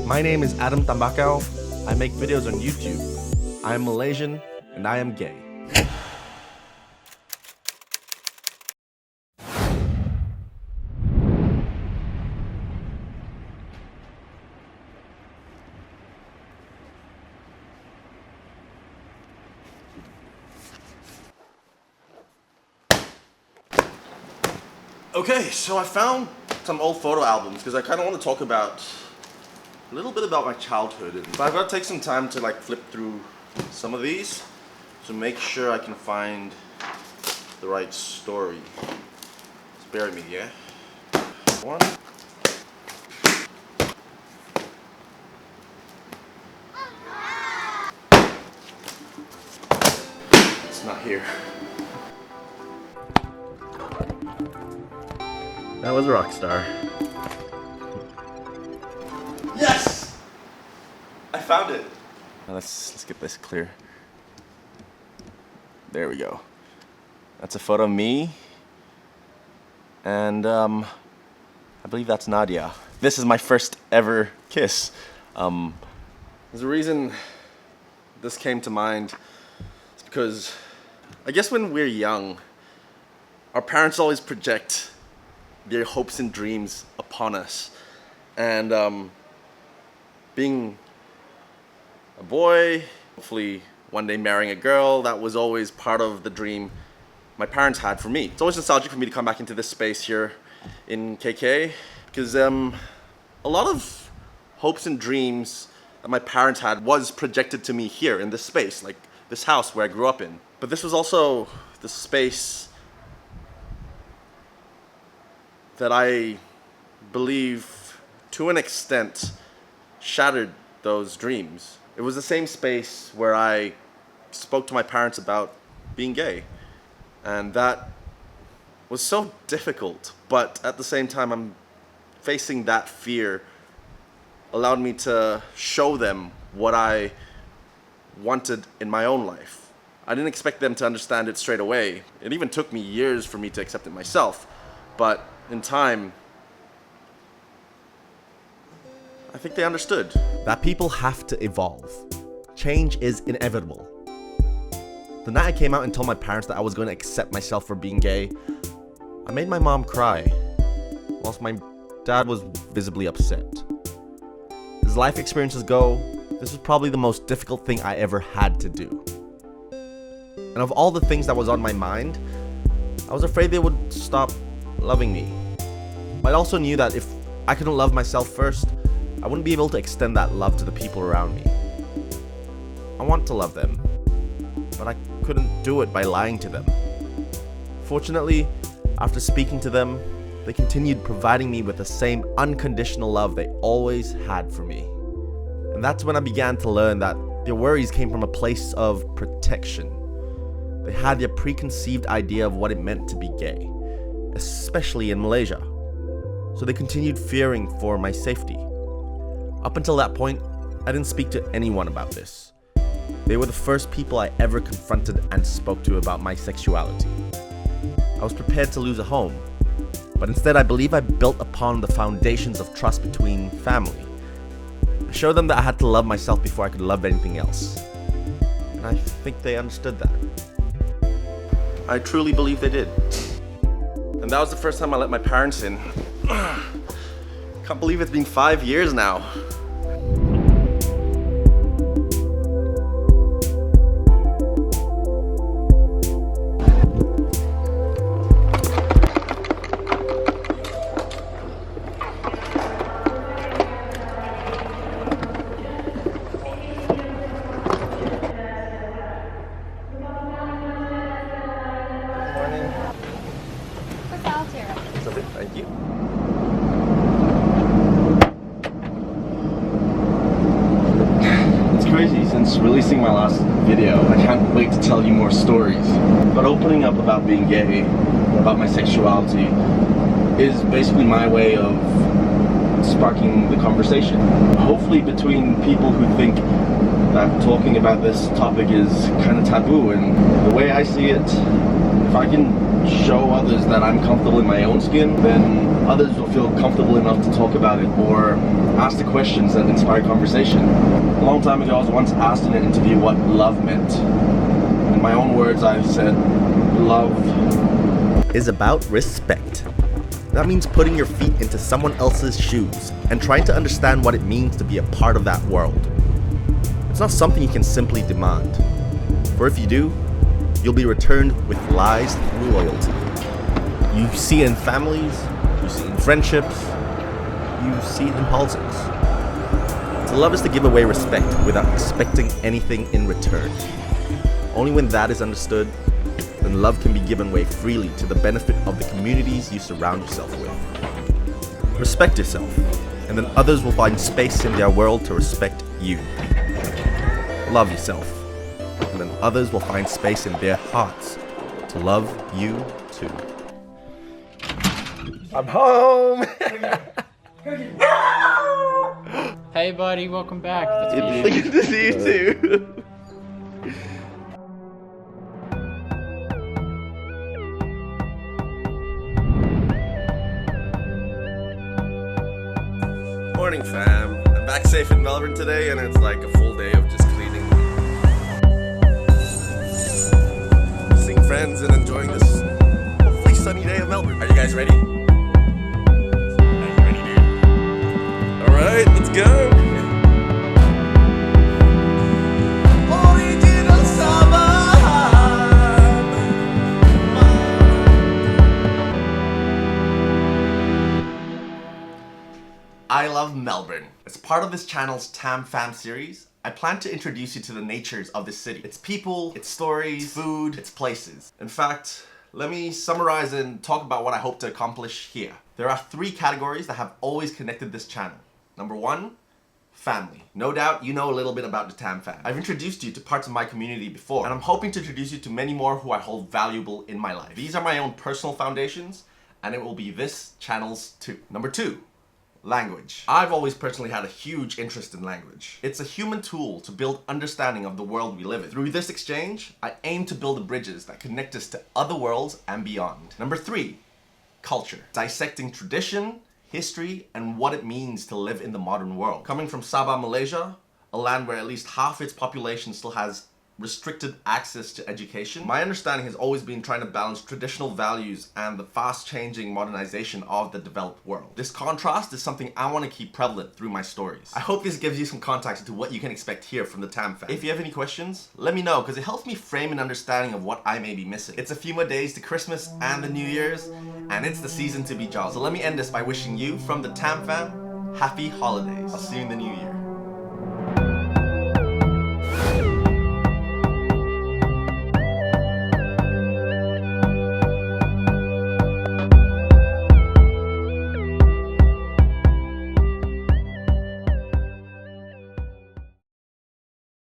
My name is Adam Tambakau. I make videos on YouTube. I am Malaysian and I am gay. Okay, so I found some old photo albums because I kind of want to talk about a little bit about my childhood. But I've got to take some time to flip through some of these to make sure I can find the right story. Just bear with me, yeah? One. It's not here. That was a rock star. Yes! I found it. Now let's get this clear. There we go. That's a photo of me. And I believe that's Nadia. This is my first ever kiss. There's a reason this came to mind. It's because I guess when we're young, our parents always project their hopes and dreams upon us. And being a boy, hopefully one day marrying a girl, that was always part of the dream my parents had for me. It's always nostalgic for me to come back into this space here in KK because a lot of hopes and dreams that my parents had was projected to me here in this space, like this house where I grew up in. But this was also the space that I believe, to an extent, shattered those dreams. It was the same space where I spoke to my parents about being gay. And that was so difficult, but at the same time, I'm facing that fear allowed me to show them what I wanted in my own life. I didn't expect them to understand it straight away. It even took me years for me to accept it myself. But in time, I think they understood. That people have to evolve. Change is inevitable. The night I came out and told my parents that I was going to accept myself for being gay, I made my mom cry, whilst my dad was visibly upset. As life experiences go, this was probably the most difficult thing I ever had to do. And of all the things that was on my mind, I was afraid they would stop loving me. But I also knew that if I couldn't love myself first, I wouldn't be able to extend that love to the people around me. I want to love them, but I couldn't do it by lying to them. Fortunately, after speaking to them, they continued providing me with the same unconditional love they always had for me. And that's when I began to learn that their worries came from a place of protection. They had their preconceived idea of what it meant to be gay, especially in Malaysia. So they continued fearing for my safety. Up until that point, I didn't speak to anyone about this. They were the first people I ever confronted and spoke to about my sexuality. I was prepared to lose a home, but instead I believe I built upon the foundations of trust between family. I showed them that I had to love myself before I could love anything else. And I think they understood that. I truly believe they did. And that was the first time I let my parents in. Can't believe it's been 5 years now. Thank you. It's crazy, since releasing my last video, I can't wait to tell you more stories. But opening up about being gay, about my sexuality, is basically my way of sparking the conversation. Hopefully between people who think that talking about this topic is kind of taboo, and the way I see it, if I can show others that I'm comfortable in my own skin, then others will feel comfortable enough to talk about it or ask the questions that inspire conversation. A long time ago, I was once asked in an interview what love meant. In my own words, I said, love is about respect. That means putting your feet into someone else's shoes and trying to understand what it means to be a part of that world. It's not something you can simply demand. For if you do, you'll be returned with lies through loyalty. You see it in families, you see it in friendships, you see it in politics. To love is to give away respect without expecting anything in return. Only when that is understood, then love can be given away freely to the benefit of the communities you surround yourself with. Respect yourself, and then others will find space in their world to respect you. Love yourself, and then others will find space in their hearts to love you too. I'm home! Hey buddy, welcome back. It's good to see you too. Morning fam. I'm back safe in Melbourne today and it's like a full day of just cleaning. Seeing friends and enjoying this hopefully sunny day of Melbourne. Are you guys ready? Are you ready, dude? Alright, let's go! I love Melbourne. As part of this channel's Tam Fam series, I plan to introduce you to the natures of this city. Its people, its stories, its food, its places. In fact, let me summarize and talk about what I hope to accomplish here. There are 3 categories that have always connected this channel. Number 1, family. No doubt you know a little bit about the Tam Fam. I've introduced you to parts of my community before, and I'm hoping to introduce you to many more who I hold valuable in my life. These are my own personal foundations, and it will be this channel's too. Number 2, language. I've always personally had a huge interest in language. It's a human tool to build understanding of the world we live in. Through this exchange, I aim to build the bridges that connect us to other worlds and beyond. Number 3, culture. Dissecting tradition, history, and what it means to live in the modern world. Coming from Sabah, Malaysia, a land where at least half its population still has restricted access to education, my understanding has always been trying to balance traditional values and the fast-changing modernization of the developed world. This contrast is something I want to keep prevalent through my stories. I hope this gives you some context into what you can expect here from the Tam Fam. If you have any questions, let me know, because it helps me frame an understanding of what I may be missing. It's a few more days to Christmas and the New Year's, and it's the season to be jolly. So let me end this by wishing you, from the Tam Fam, happy holidays. I'll see you in the new year.